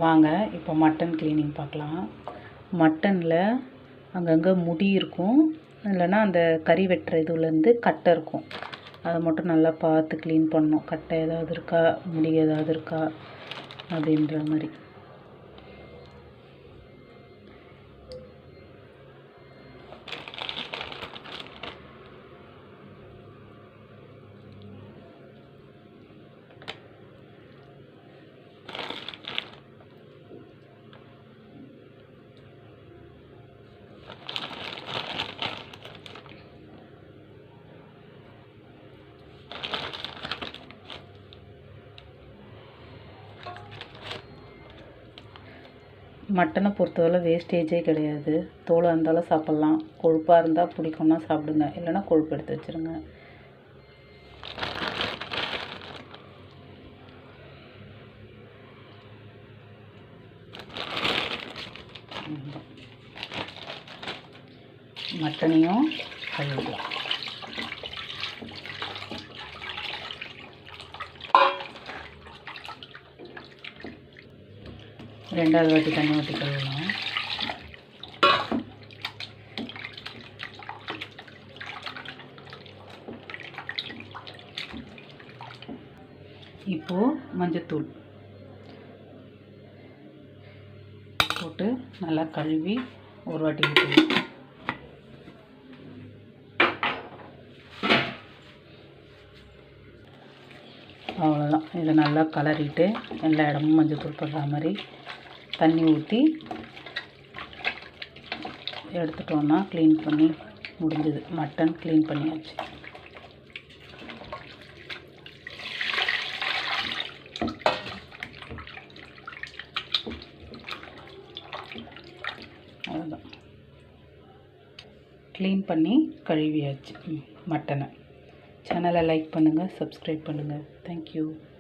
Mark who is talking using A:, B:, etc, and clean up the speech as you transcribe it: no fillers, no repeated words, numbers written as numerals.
A: வாங்க இப்போ mutton cleaning பார்க்கலாம். மட்டனில் அங்கங்கே முடி இருக்கும், இல்லைன்னா அந்த கறி வெட்டுற இதுலேருந்து கட்டை இருக்கும். அதை மட்டும் நல்லா பார்த்து க்ளீன் பண்ணணும். கட்டை ஏதாவது இருக்கா, முடி ஏதாவது இருக்கா அப்படின்ற மாதிரி. மட்டனை பொறுத்தவரை வேஸ்டேஜே கிடையாது. தோலாக இருந்தாலும் சாப்பிட்லாம், கொழுப்பாக இருந்தால் பிடிக்கும்னா சாப்பிடுங்க, இல்லைன்னா கொழுப்பு எடுத்து வச்சுருங்க. மட்டனையும் கழுவிக்கலாம். ரெண்டாவது வாட்டி தண்ணி ஊற்றி கழுவலாம். இப்போது மஞ்சத்தூள் போட்டு நல்லா கழுவி ஒரு வாட்டி ஊற்றணும். அவ்வளோதான். இதை நல்லா கலரிட்டு எல்லா இடமும் மஞ்சத்தூள் போடுற மாதிரி தண்ணி ஊற்றி எடுத்துட்டோன்னா க்ளீன் பண்ணி முடிஞ்சது. மட்டன் க்ளீன் பண்ணியாச்சு. அவ்வளோதான், க்ளீன் பண்ணி கழுவியாச்சு மட்டனை. சேனலை லைக் பண்ணுங்கள், சப்ஸ்கிரைப் பண்ணுங்கள். தேங்க்யூ.